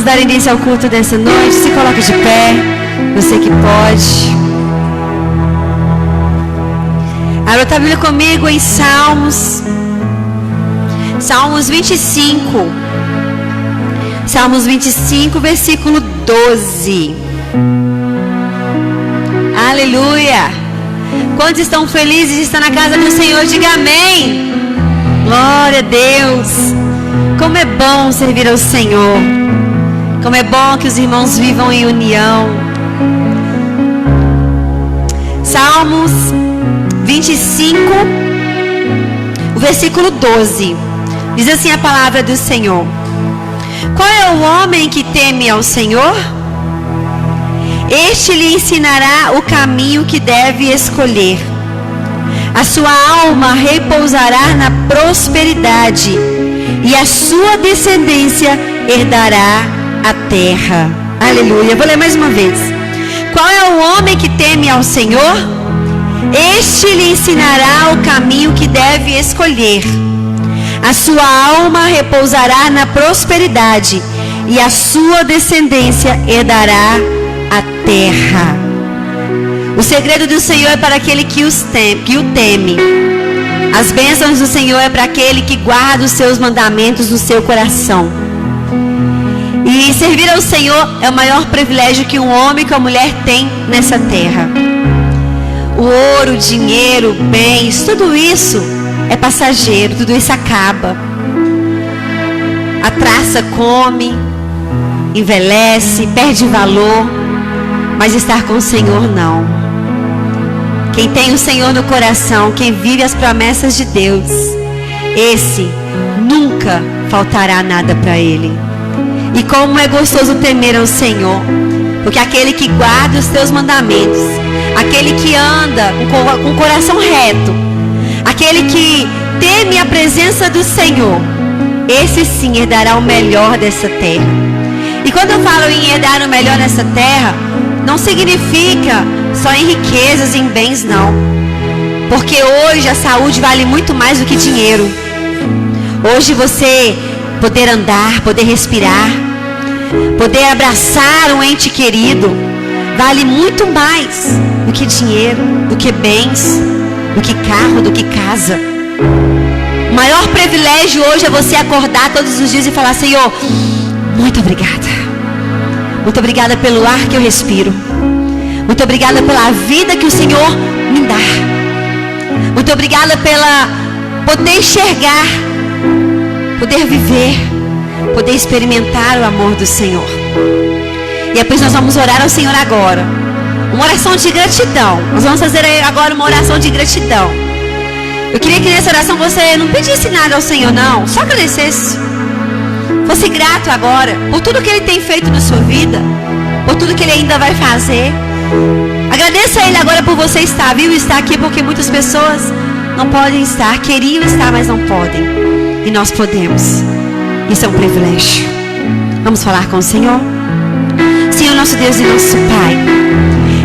Vamos dar início ao culto dessa noite. Se coloque de pé, você que pode. Abra a Bíblia comigo em Salmos 25. Salmos 25, versículo 12. Aleluia! Quantos estão felizes de estar na casa do Senhor? Diga amém! Glória a Deus! Como é bom servir ao Senhor! Como é bom que os irmãos vivam em união. Salmos 25, o versículo 12. Diz assim a palavra do Senhor: qual é o homem que teme ao Senhor? Este lhe ensinará o caminho que deve escolher. A sua alma repousará na prosperidade, e a sua descendência herdará a terra. Aleluia. Vou ler mais uma vez. Qual é o homem que teme ao Senhor? Este lhe ensinará o caminho que deve escolher. A sua alma repousará na prosperidade, e a sua descendência herdará a terra. O segredo do Senhor é para aquele que o teme. As bênçãos do Senhor é para aquele que guarda os seus mandamentos no seu coração. E servir ao Senhor é o maior privilégio que um homem e que uma mulher tem nessa terra. O ouro, o dinheiro, bens, tudo isso é passageiro, tudo isso acaba. A traça come, envelhece, perde valor, mas estar com o Senhor não. Quem tem o Senhor no coração, quem vive as promessas de Deus, esse nunca faltará nada para ele. E como é gostoso temer ao Senhor, porque aquele que guarda os teus mandamentos, aquele que anda com o coração reto, aquele que teme a presença do Senhor, esse sim herdará o melhor dessa terra. E quando eu falo em herdar o melhor nessa terra, não significa só em riquezas, em bens, não. Porque hoje a saúde vale muito mais do que dinheiro. Hoje você poder andar, poder respirar, poder abraçar um ente querido, vale muito mais do que dinheiro, do que bens, do que carro, do que casa. O maior privilégio hoje é você acordar todos os dias e falar: Senhor, muito obrigada. Muito obrigada pelo ar que eu respiro. Muito obrigada pela vida que o Senhor me dá. Muito obrigada pela poder enxergar, poder viver, poder experimentar o amor do Senhor. E depois nós vamos orar ao Senhor agora. Uma oração de gratidão. Nós vamos fazer agora uma oração de gratidão. Eu queria que nessa oração você não pedisse nada ao Senhor, não. Só agradecesse. Fosse grato agora por tudo que Ele tem feito na sua vida, por tudo que Ele ainda vai fazer. Agradeça a Ele agora por você estar vivo e estar aqui, porque muitas pessoas não podem estar, queriam estar, mas não podem. E nós podemos. Isso é um privilégio. Vamos falar com o Senhor? Senhor, nosso Deus e nosso Pai,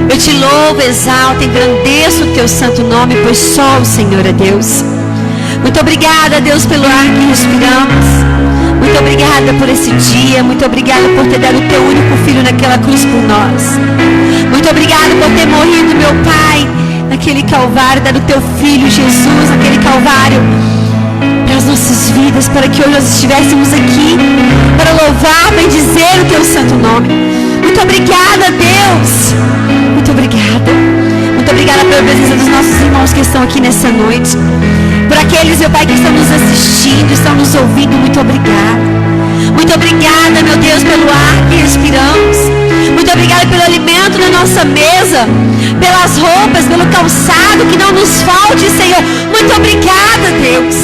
eu te louvo, exalto, engrandeço o teu santo nome, pois só o Senhor é Deus. Muito obrigada, Deus, pelo ar que respiramos. Muito obrigada por esse dia. Muito obrigada por ter dado o teu único filho naquela cruz por nós. Muito obrigada por ter morrido, meu Pai, naquele Calvário, dado o teu filho Jesus, naquele Calvário, para as nossas vidas, para que hoje nós estivéssemos aqui para louvar, bendizer o teu santo nome. Muito obrigada, Deus. Muito obrigada. Muito obrigada pela presença dos nossos irmãos que estão aqui nessa noite. Por aqueles, meu Pai, que estão nos assistindo, estão nos ouvindo, muito obrigada. Muito obrigada, meu Deus, pelo ar que respiramos. Muito obrigada pelo alimento na nossa mesa, pelas roupas, pelo calçado, que não nos falte, Senhor. Muito obrigada, Deus.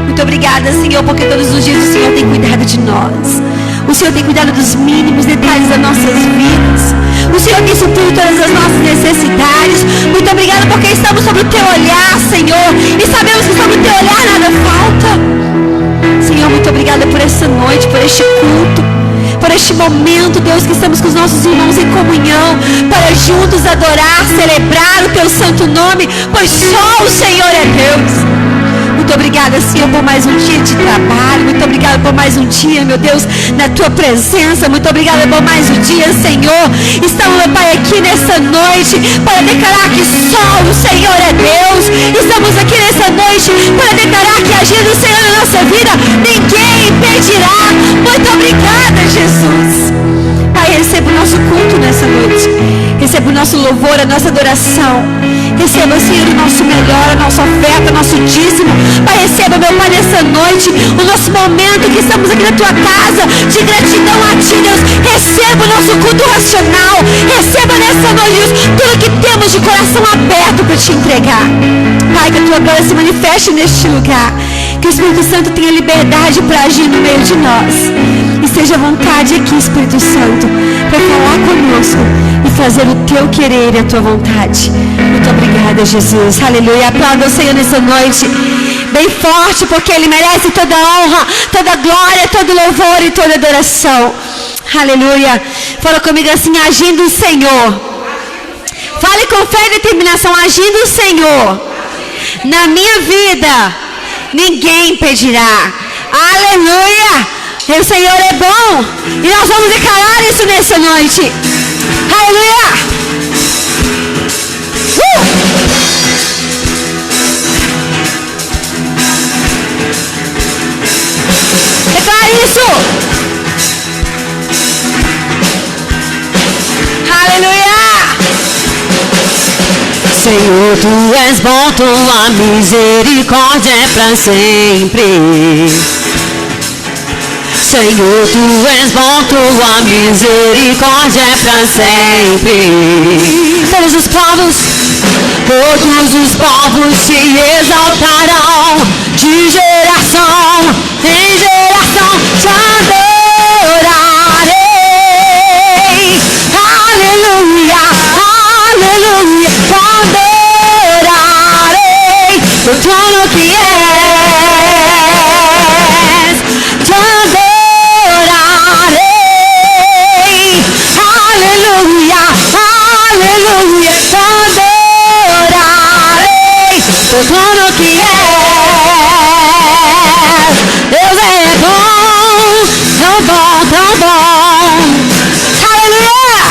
Muito obrigada, Senhor, porque todos os dias o Senhor tem cuidado de nós. O Senhor tem cuidado dos mínimos detalhes das nossas vidas. O Senhor tem suprido todas as nossas necessidades. Muito obrigada porque estamos sob o teu olhar, Senhor. E sabemos que sob o teu olhar nada falta. Senhor, muito obrigada por essa noite, por este culto, por este momento, Deus, que estamos com os nossos irmãos em comunhão, para juntos adorar, celebrar o teu santo nome, pois só o Senhor é Deus. Muito Muito obrigada, Senhor, por mais um dia de trabalho. Muito obrigada por mais um dia, meu Deus, na tua presença. Muito obrigada por mais um dia, Senhor. Estamos, meu Pai, aqui nessa noite para declarar que só o Senhor é Deus. Estamos aqui nessa noite para declarar que agindo o Senhor na nossa vida, ninguém impedirá. Muito obrigada, Jesus. Pai, receba o nosso culto nessa noite. Receba o nosso louvor, a nossa adoração. Receba, Senhor, o nosso melhor, a nossa oferta, o nosso dízimo. Pai, receba, meu Pai, nessa noite, o nosso momento que estamos aqui na tua casa, de gratidão a ti, Deus. Receba o nosso culto racional. Receba nessa noite, Deus, tudo que temos de coração aberto para te entregar. Pai, que a tua glória se manifeste neste lugar. Que o Espírito Santo tenha liberdade para agir no meio de nós. E seja à vontade aqui, Espírito Santo, para falar conosco e fazer o teu querer e a tua vontade. Muito obrigada, Jesus. Aleluia. Aplauda o Senhor nessa noite bem forte, porque Ele merece toda honra, toda glória, todo louvor e toda adoração. Aleluia. Fala comigo assim: agindo o Senhor. Fale com fé e determinação: agindo o Senhor na minha vida, ninguém impedirá. Aleluia. O Senhor é bom e nós vamos declarar isso nessa noite. Aleluia. Declare isso. Aleluia. Senhor, tu és bom, tua misericórdia é para sempre. Senhor, tu és bom, tua misericórdia é para sempre. Todos os povos te exaltarão, de geração em geração te adorarei. Aleluia, aleluia, te adorarei. Por tudo que és, te adorarei. Aleluia, aleluia, te adorarei. Por tudo que és, Deus é bom, tão bom, tão bom. Aleluia.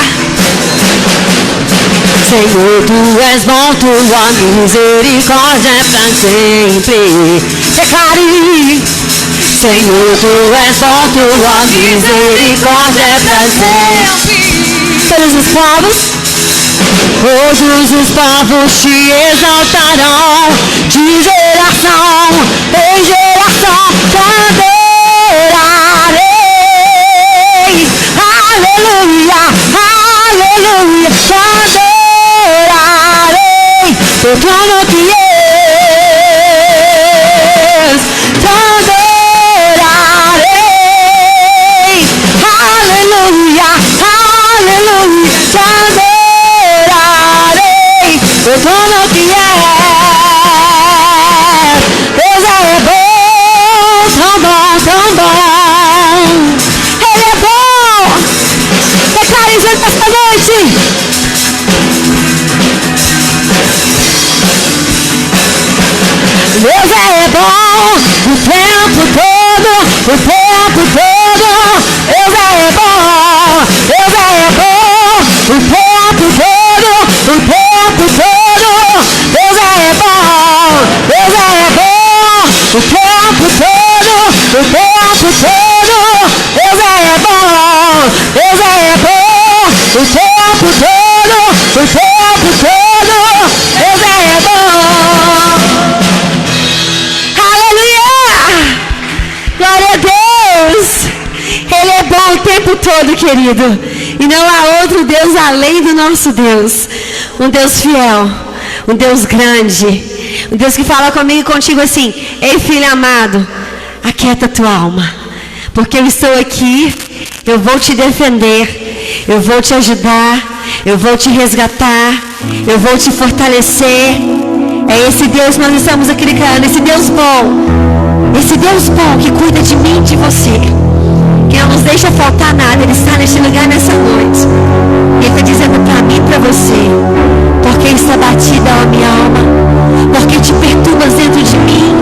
Senhor, tu és bom, tua misericórdia é para sempre. Declare. Senhor, tu és bom, tua misericórdia é para sempre. Todos os povos te exaltarão, de geração em geração te adorarei. Aleluia, aleluia, te adorarei. Por tudo que és, te adorarei. Aleluia, aleluia, te adorarei. Por tudo que és, Deus é bom, tão bom, tão bom. Ele é bom. Declare isso nesta noite. Deus é bom o tempo todo, o tempo todo. Deus é bom, Deus é bom o tempo todo, o tempo todo. Deus é bom, Deus é bom o tempo todo, o tempo todo. Deus é bom, Deus é bom o tempo todo, o tempo todo. Deus é bom. Glória a Deus. Ele é bom o tempo todo, querido. E não há outro Deus além do nosso Deus. Um Deus fiel, um Deus grande, um Deus que fala comigo e contigo assim: ei, filho amado, aquieta a tua alma, porque eu estou aqui, eu vou te defender, eu vou te ajudar, eu vou te resgatar, eu vou te fortalecer. É esse Deus que nós estamos aqui declarando, esse Deus bom. Esse Deus bom que cuida de mim e de você, que não nos deixa faltar nada. Ele está neste lugar nessa noite. E Ele está dizendo para mim e para você: porque está batida a minha alma, porque te perturbas dentro de mim.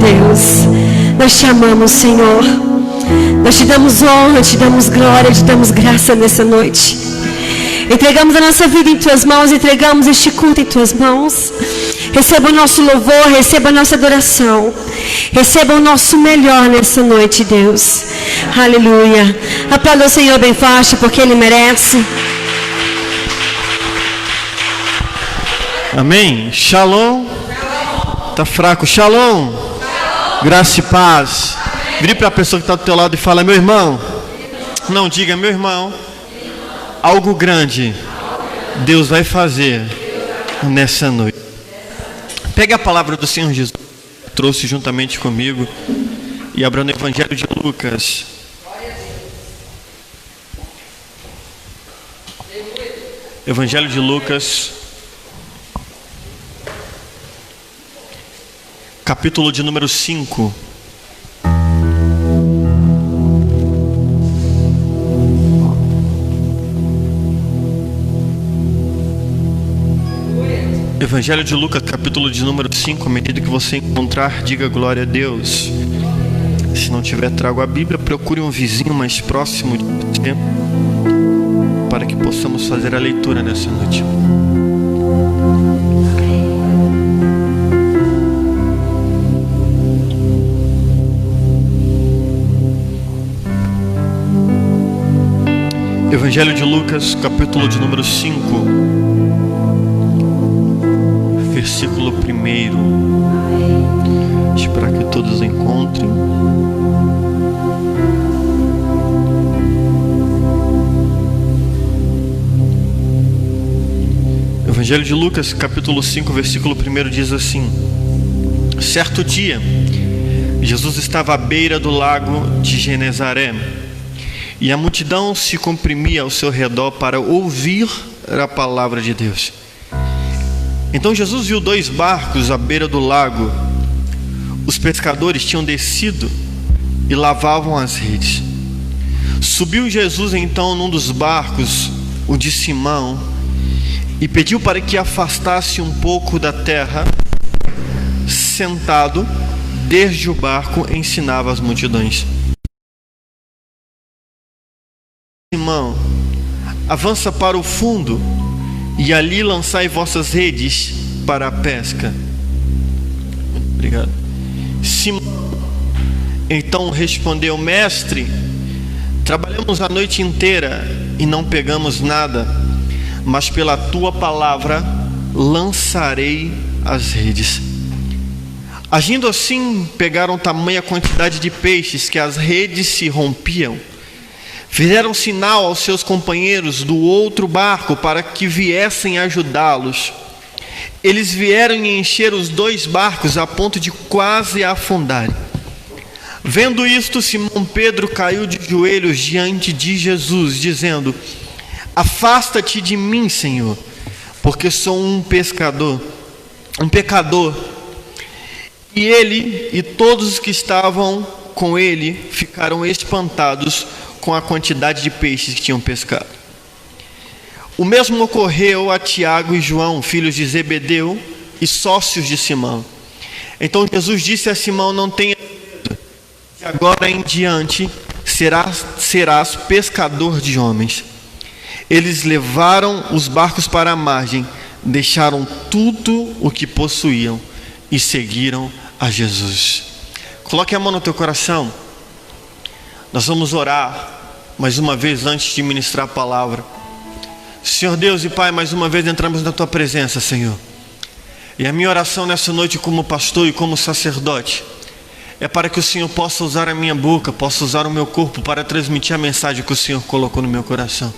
Deus. Nós te amamos, Senhor. Nós te damos honra, te damos glória, te damos graça nessa noite. Entregamos a nossa vida em tuas mãos, entregamos este culto em tuas mãos. Receba o nosso louvor, receba a nossa adoração. Receba o nosso melhor nessa noite, Deus. Aleluia. Aplauda o Senhor bem forte, porque Ele merece. Amém. Shalom. Tá fraco. Shalom. Graça e paz. Vire para a pessoa que está do teu lado e fala: meu irmão. Não, diga: meu irmão. Algo grande Deus vai fazer nessa noite. Pegue a palavra do Senhor Jesus, trouxe juntamente comigo, e abra no Evangelho de Lucas. Evangelho de Lucas, capítulo de número 5. Evangelho de Lucas, capítulo de número 5. À medida que você encontrar, diga glória a Deus. Se não tiver, trago a Bíblia. Procure um vizinho mais próximo de você, para que possamos fazer a leitura nessa noite. Evangelho de Lucas, capítulo de número 5. Versículo 1. Espero que todos encontrem. Evangelho de Lucas, capítulo 5, versículo 1 diz assim: certo dia, Jesus estava à beira do lago de Genezaré, e a multidão se comprimia ao seu redor para ouvir a palavra de Deus. Então Jesus viu 2 barcos à beira do lago. Os pescadores tinham descido e lavavam as redes. Subiu Jesus então num dos barcos, o de Simão, e pediu para que afastasse um pouco da terra. Sentado desde o barco, ensinava as multidões. Simão, avança para o fundo e ali lançai vossas redes para a pesca. Muito obrigado. Simão então respondeu: mestre, trabalhamos a noite inteira e não pegamos nada, mas pela tua palavra lançarei as redes. Agindo assim, pegaram tamanha quantidade de peixes que as redes se rompiam. Fizeram sinal aos seus companheiros do outro barco para que viessem ajudá-los. Eles vieram e encheram os 2 barcos a ponto de quase afundarem. Vendo isto, Simão Pedro caiu de joelhos diante de Jesus, dizendo: afasta-te de mim, Senhor, porque sou um pecador. E ele e todos os que estavam com ele ficaram espantados com a quantidade de peixes que tinham pescado. O mesmo ocorreu a Tiago e João, filhos de Zebedeu e sócios de Simão. Então Jesus disse a Simão: não tenha medo, de agora em diante serás pescador de homens. Eles levaram os barcos para a margem, deixaram tudo o que possuíam e seguiram a Jesus. Coloque a mão no teu coração. Nós vamos orar mais uma vez antes de ministrar a palavra. Senhor Deus e Pai, mais uma vez entramos na tua presença, Senhor. E a minha oração nessa noite como pastor e como sacerdote é para que o Senhor possa usar a minha boca, possa usar o meu corpo para transmitir a mensagem que o Senhor colocou no meu coração.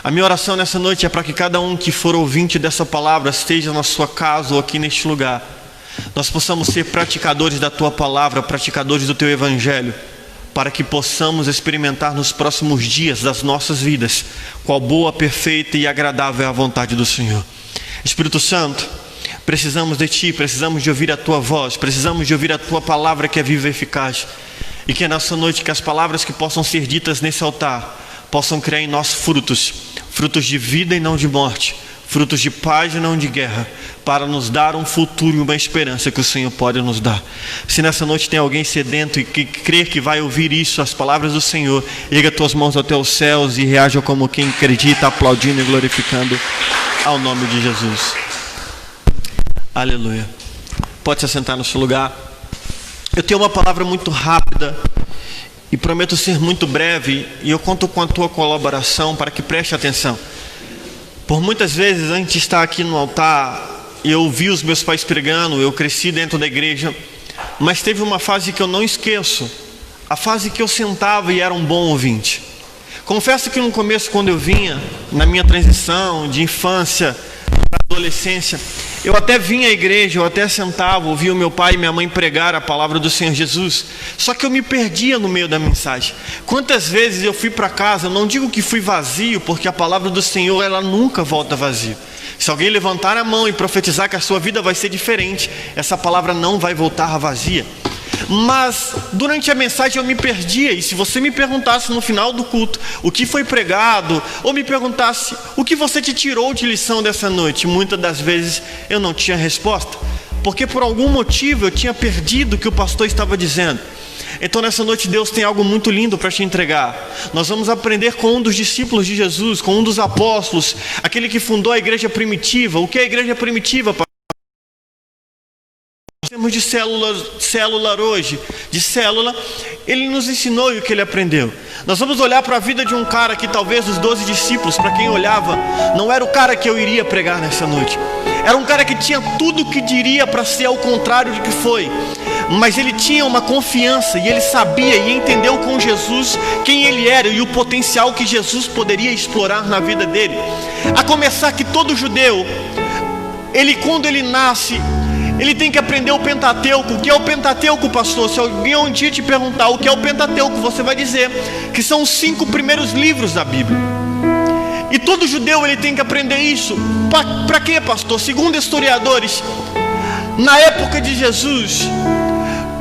A minha oração nessa noite é para que cada um que for ouvinte dessa palavra, esteja na sua casa ou aqui neste lugar, nós possamos ser praticadores da tua palavra, praticadores do teu evangelho, para que possamos experimentar nos próximos dias das nossas vidas qual boa, perfeita e agradável é a vontade do Senhor. Espírito Santo, precisamos de Ti, precisamos de ouvir a Tua voz, precisamos de ouvir a Tua palavra que é viva e eficaz. E que nessa noite, que as palavras que possam ser ditas nesse altar possam criar em nós frutos de vida e não de morte, frutos de paz e não de guerra, para nos dar um futuro e uma esperança que o Senhor pode nos dar. Se nessa noite tem alguém sedento e que crê que vai ouvir isso, as palavras do Senhor, erga tuas mãos até os céus e reaja como quem acredita, aplaudindo e glorificando ao nome de Jesus. Aleluia. Pode se assentar no seu lugar. Eu tenho uma palavra muito rápida e prometo ser muito breve, e eu conto com a tua colaboração para que preste atenção. Por muitas vezes, antes de estar aqui no altar, eu ouvi os meus pais pregando, eu cresci dentro da igreja, mas teve uma fase que eu não esqueço, a fase que eu sentava e era um bom ouvinte. Confesso que no começo, quando eu vinha, na minha transição de infância para adolescência, eu até vinha à igreja, eu até sentava, ouvia o meu pai e minha mãe pregar a palavra do Senhor Jesus, só que eu me perdia no meio da mensagem. Quantas vezes eu fui para casa, eu não digo que fui vazio, porque a palavra do Senhor, ela nunca volta vazia. Se alguém levantar a mão e profetizar que a sua vida vai ser diferente, essa palavra não vai voltar vazia. Mas durante a mensagem eu me perdia, e se você me perguntasse no final do culto o que foi pregado, ou me perguntasse o que você te tirou de lição dessa noite, muitas das vezes eu não tinha resposta, porque por algum motivo eu tinha perdido o que o pastor estava dizendo. Então nessa noite Deus tem algo muito lindo para te entregar. Nós vamos aprender com um dos discípulos de Jesus, com um dos apóstolos, aquele que fundou a igreja primitiva. O que é a igreja primitiva? Temos de célula hoje, de célula, ele nos ensinou e o que ele aprendeu. Nós vamos olhar para a vida de um cara que talvez dos 12 discípulos, para quem olhava, não era o cara que eu iria pregar nessa noite. Era um cara que tinha tudo o que diria para ser ao contrário de que foi, mas ele tinha uma confiança e ele sabia e entendeu com Jesus quem ele era e o potencial que Jesus poderia explorar na vida dele. A começar que todo judeu, quando ele nasce, ele tem que aprender o Pentateuco. O que é o Pentateuco, pastor? Se alguém um dia te perguntar o que é o Pentateuco, você vai dizer que são os 5 primeiros livros da Bíblia. E todo judeu ele tem que aprender isso. Para quê, pastor? Segundo historiadores, na época de Jesus,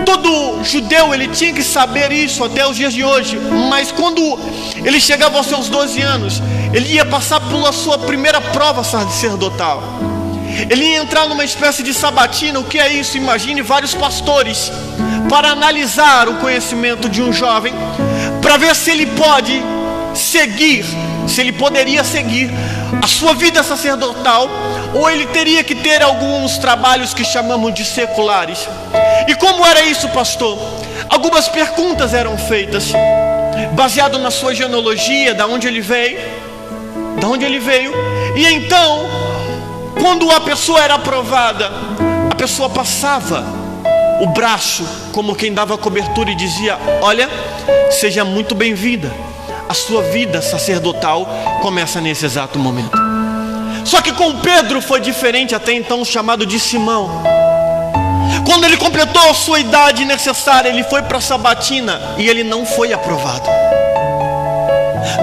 todo judeu ele tinha que saber isso até os dias de hoje. Mas quando ele chegava aos seus 12 anos, ele ia passar pela sua primeira prova sacerdotal. Ele ia entrar numa espécie de sabatina. O que é isso? Imagine vários pastores para analisar o conhecimento de um jovem, para ver se ele pode seguir, se ele poderia seguir a sua vida sacerdotal, ou ele teria que ter alguns trabalhos que chamamos de seculares. E como era isso, pastor? Algumas perguntas eram feitas, baseado na sua genealogia, da onde ele veio, e então, quando a pessoa era aprovada, a pessoa passava o braço como quem dava cobertura e dizia: olha, seja muito bem-vinda, a sua vida sacerdotal começa nesse exato momento. Só que com Pedro foi diferente, até então chamado de Simão. Quando ele completou a sua idade necessária, ele foi para a sabatina e ele não foi aprovado.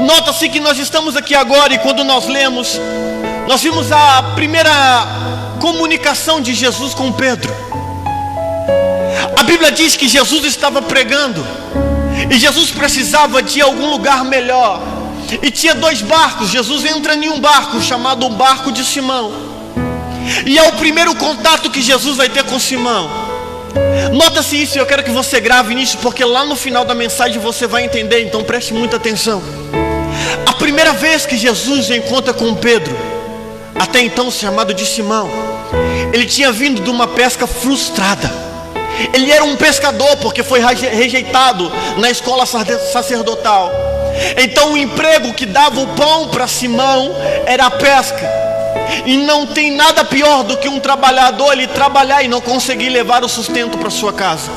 Nota-se que nós estamos aqui agora, e quando nós lemos, nós vimos a primeira comunicação de Jesus com Pedro. A Bíblia diz que Jesus estava pregando e Jesus precisava de algum lugar melhor, e tinha 2 barcos. Jesus entra em um barco chamado o barco de Simão, e é o primeiro contato que Jesus vai ter com Simão. Nota-se isso, e eu quero que você grave nisso, porque lá no final da mensagem você vai entender, então preste muita atenção. A primeira vez que Jesus encontra com Pedro, até então chamado de Simão, ele tinha vindo de uma pesca frustrada. Ele era um pescador porque foi rejeitado na escola sacerdotal. Então o emprego que dava o pão para Simão era a pesca. E não tem nada pior do que um trabalhador ele trabalhar e não conseguir levar o sustento para sua casa.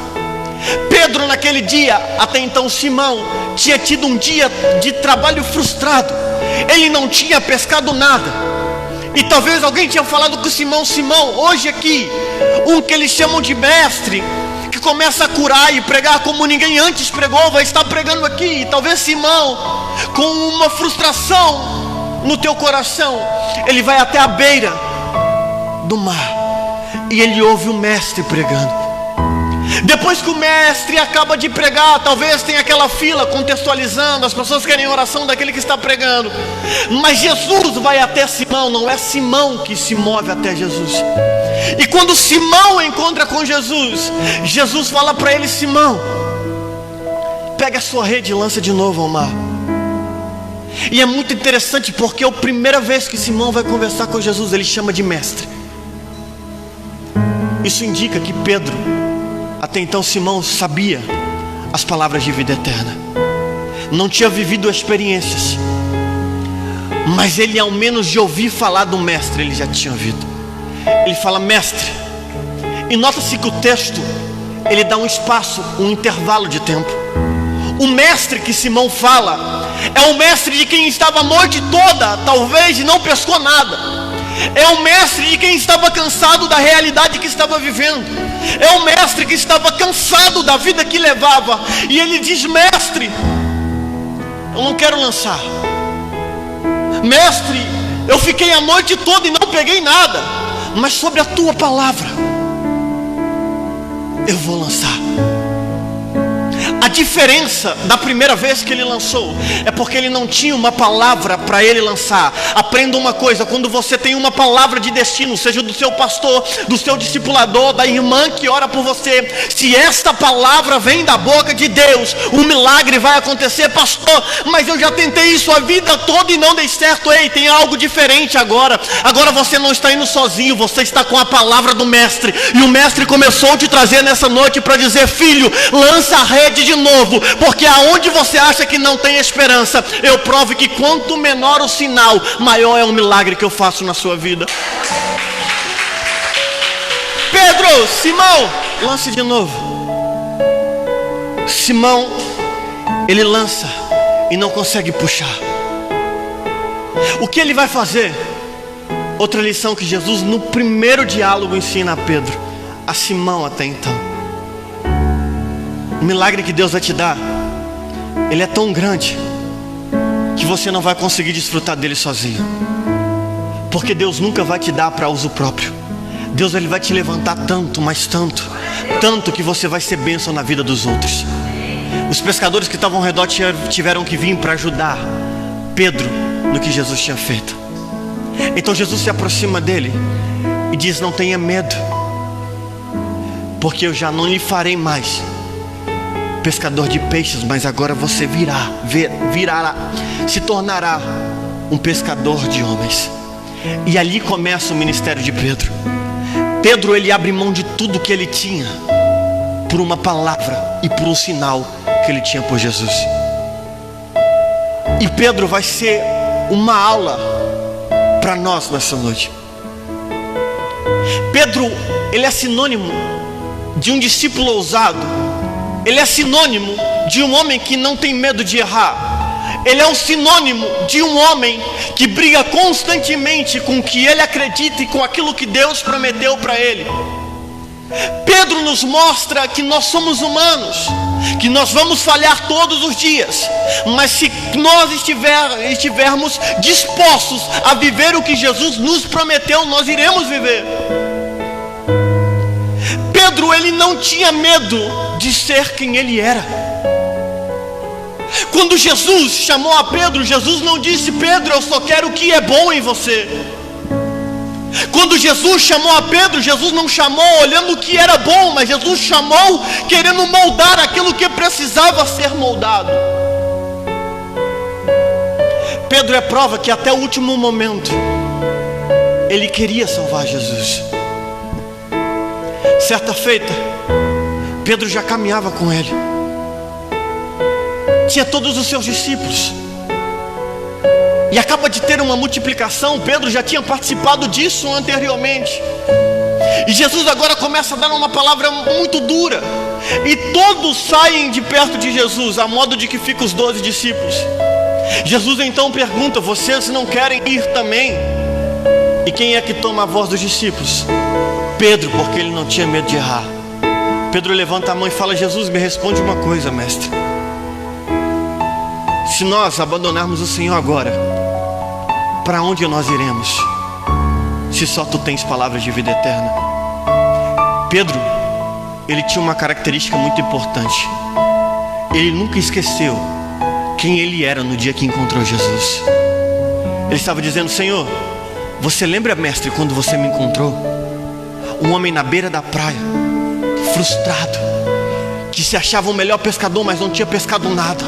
Pedro, naquele dia, até então Simão, tinha tido um dia de trabalho frustrado. Ele não tinha pescado nada. E talvez alguém tinha falado com Simão: hoje aqui, um que eles chamam de mestre, que começa a curar e pregar como ninguém antes pregou, vai estar pregando aqui. E talvez Simão, com uma frustração no teu coração, ele vai até a beira do mar e ele ouve o mestre pregando. Depois que o mestre acaba de pregar, talvez tenha aquela fila contextualizando, as pessoas querem oração daquele que está pregando, mas Jesus vai até Simão, não é Simão que se move até Jesus. E quando Simão encontra com Jesus, Jesus fala para ele: Simão, pega a sua rede e lança de novo ao mar. E é muito interessante porque a primeira vez que Simão vai conversar com Jesus, ele chama de mestre. Isso indica que Pedro, até então Simão, sabia as palavras de vida eterna, não tinha vivido experiências, mas ele, ao menos de ouvir falar do mestre, ele já tinha ouvido. Ele fala: mestre. E nota-se que o texto, ele dá um espaço, um intervalo de tempo. O mestre que Simão fala é o mestre de quem estava a noite toda, talvez, e não pescou nada. É o mestre de quem estava cansado da realidade que estava vivendo. É o mestre que estava cansado da vida que levava. E ele diz: mestre, eu não quero lançar. Mestre, eu fiquei a noite toda e não peguei nada, mas sobre a tua palavra eu vou lançar. A diferença da primeira vez que ele lançou é porque ele não tinha uma palavra para ele lançar. Aprenda uma coisa: quando você tem uma palavra de destino, seja do seu pastor, do seu discipulador, da irmã que ora por você, se esta palavra vem da boca de Deus, um milagre vai acontecer. Pastor, mas eu já tentei isso a vida toda e não dei certo. Ei, tem algo diferente agora. Agora você não está indo sozinho, você está com a palavra do mestre. E o mestre começou a te trazer nessa noite para dizer: filho, lança a rede de novo, porque aonde você acha que não tem esperança, eu provo que quanto menor o sinal, maior é o milagre que eu faço na sua vida. Pedro, Simão, lance de novo. Simão, ele lança e não consegue puxar. O que ele vai fazer? Outra lição que Jesus no primeiro diálogo ensina a Pedro, a Simão até então. O milagre que Deus vai te dar, ele é tão grande que você não vai conseguir desfrutar dele sozinho. Porque Deus nunca vai te dar para uso próprio. Deus, ele vai te levantar tanto, mas tanto que você vai ser bênção na vida dos outros. Os pescadores que estavam ao redor tiveram que vir para ajudar Pedro no que Jesus tinha feito. Então Jesus se aproxima dele e diz: não tenha medo, porque eu já não lhe farei mais pescador de peixes, mas agora você se tornará um pescador de homens. E ali começa o ministério de Pedro. Pedro, ele abre mão de tudo que ele tinha por uma palavra e por um sinal que ele tinha por Jesus. E Pedro vai ser uma aula para nós nessa noite. Pedro, ele é sinônimo de um discípulo ousado. Ele é sinônimo de um homem que não tem medo de errar. Ele é um sinônimo de um homem que briga constantemente com o que ele acredita e com aquilo que Deus prometeu para ele. Pedro nos mostra que nós somos humanos, que nós vamos falhar todos os dias, mas se nós estivermos dispostos a viver o que Jesus nos prometeu, nós iremos viver. Pedro, ele não tinha medo de ser quem ele era. Quando Jesus chamou a Pedro, Jesus não disse: Pedro, eu só quero o que é bom em você. Quando Jesus chamou a Pedro, Jesus não chamou olhando o que era bom, mas Jesus chamou querendo moldar aquilo que precisava ser moldado. Pedro é prova que até o último momento ele queria salvar Jesus. Certa feita, Pedro já caminhava com ele, tinha todos os seus discípulos, e acaba de ter uma multiplicação. Pedro já tinha participado disso anteriormente, e Jesus agora começa a dar uma palavra muito dura, e todos saem de perto de Jesus, a modo de que ficam os 12 discípulos. Jesus então pergunta: vocês não querem ir também? E quem é que toma a voz dos discípulos? Pedro, porque ele não tinha medo de errar. Pedro levanta a mão e fala: Jesus, me responde uma coisa, mestre. Se nós abandonarmos o Senhor agora, para onde nós iremos? Se só tu tens palavras de vida eterna. Pedro, ele tinha uma característica muito importante. Ele nunca esqueceu quem ele era no dia que encontrou Jesus. Ele estava dizendo: Senhor, você lembra, mestre, quando você me encontrou? Um homem na beira da praia, frustrado, que se achava o melhor pescador, mas não tinha pescado nada,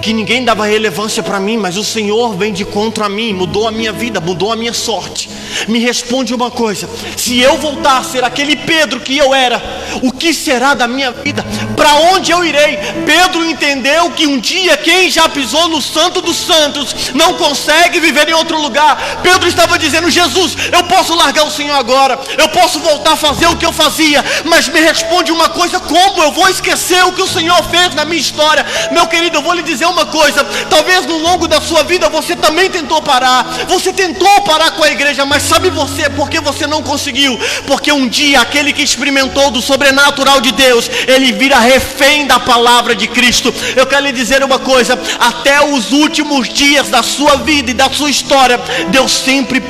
que ninguém dava relevância para mim, mas o Senhor vem de encontro a mim, mudou a minha vida, mudou a minha sorte. Me responde uma coisa: se eu voltar a ser aquele Pedro que eu era, o que será da minha vida? Para onde eu irei? Pedro entendeu que um dia quem já pisou no Santo dos Santos não consegue viver em outro lugar. Pedro estava dizendo: Jesus, eu posso largar o Senhor agora, eu posso voltar a fazer o que eu fazia, mas me responde uma coisa: como eu vou esquecer o que o Senhor fez na minha história? Meu querido, eu vou lhe dizer uma coisa: talvez no longo da sua vida você também tentou parar, você tentou parar com a igreja, mas sabe você por que você não conseguiu? Porque um dia aquele que experimentou do sobrenatural de Deus, ele vira refém da palavra de Cristo. Eu quero lhe dizer uma coisa: até os últimos dias da sua vida e da sua história, Deus sempre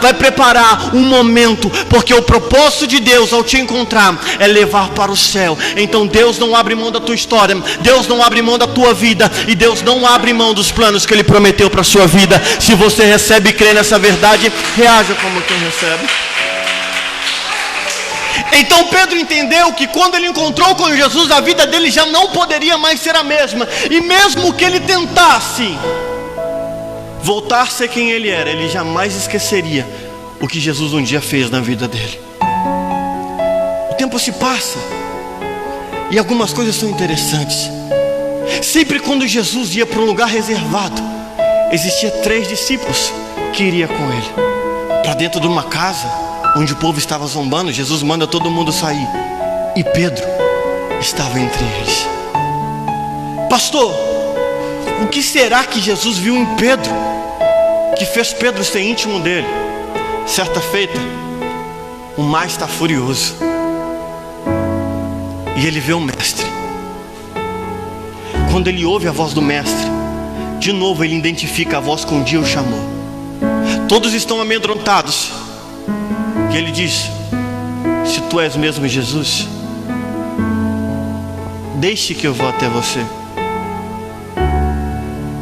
vai preparar um momento, porque o propósito de Deus ao te encontrar é levar para o céu. Então Deus não abre mão da tua história, Deus não abre mão da tua vida, e Deus não abre mão dos planos que Ele prometeu para a sua vida. Se você recebe e crê nessa verdade, reaja como quem recebe. Então Pedro entendeu que quando ele encontrou com Jesus, a vida dele já não poderia mais ser a mesma. E mesmo que ele tentasse voltar a ser quem ele era, ele jamais esqueceria o que Jesus um dia fez na vida dele. O tempo se passa e algumas coisas são interessantes. Sempre quando Jesus ia para um lugar reservado, existia 3 discípulos que iriam com ele. Para dentro de uma casa onde o povo estava zombando, Jesus manda todo mundo sair, e Pedro estava entre eles. Pastor, o que será que Jesus viu em Pedro que fez Pedro ser íntimo dele? Certa feita, o mar está furioso e ele vê o mestre. Quando ele ouve a voz do mestre, de novo ele identifica a voz que um dia o chamou. Todos estão amedrontados e ele diz: se tu és mesmo Jesus, deixe que eu vá até você.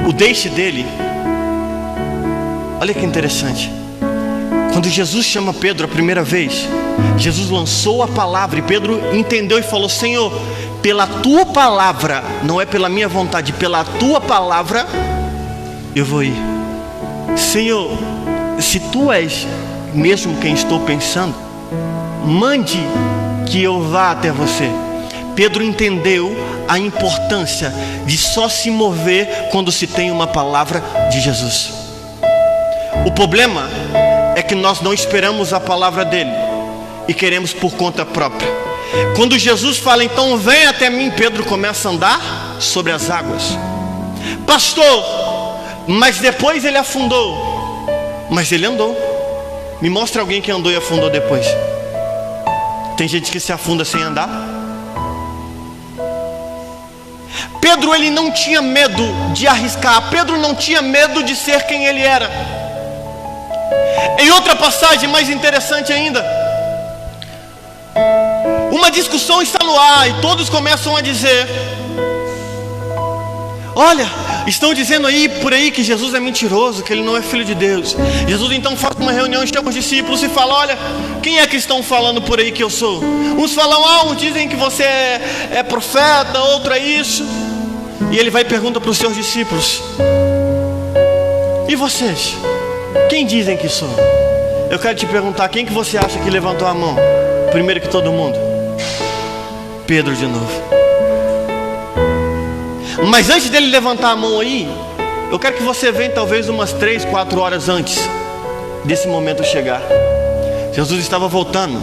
O deixe dele, olha que interessante. Quando Jesus chama Pedro a primeira vez, Jesus lançou a palavra e Pedro entendeu e falou: Senhor, pela tua palavra, não é pela minha vontade, pela tua palavra eu vou ir. Senhor, se tu és mesmo quem estou pensando, mande que eu vá até você. Pedro entendeu a importância de só se mover quando se tem uma palavra de Jesus. O problema é que nós não esperamos a palavra dele e queremos por conta própria. Quando Jesus fala, então vem até mim, Pedro começa a andar sobre as águas. Pastor, mas depois ele afundou. Mas ele andou. Me mostra alguém que andou e afundou depois. Tem gente que se afunda sem andar. Pedro, ele não tinha medo de arriscar. Pedro não tinha medo de ser quem ele era. Em outra passagem mais interessante ainda, uma discussão está no ar e todos começam a dizer: olha, estão dizendo aí por aí que Jesus é mentiroso, que ele não é filho de Deus. Jesus então faz uma reunião, chama os discípulos e fala: olha, quem é que estão falando por aí que eu sou? Uns falam, uns dizem que você é profeta, outro é isso. E ele vai e pergunta para os seus discípulos: e vocês? Quem dizem que sou? Eu quero te perguntar, quem que você acha que levantou a mão primeiro que todo mundo? Pedro de novo. Mas antes dele levantar a mão aí, eu quero que você venha talvez umas 3, 4 horas antes desse momento chegar. Jesus estava voltando,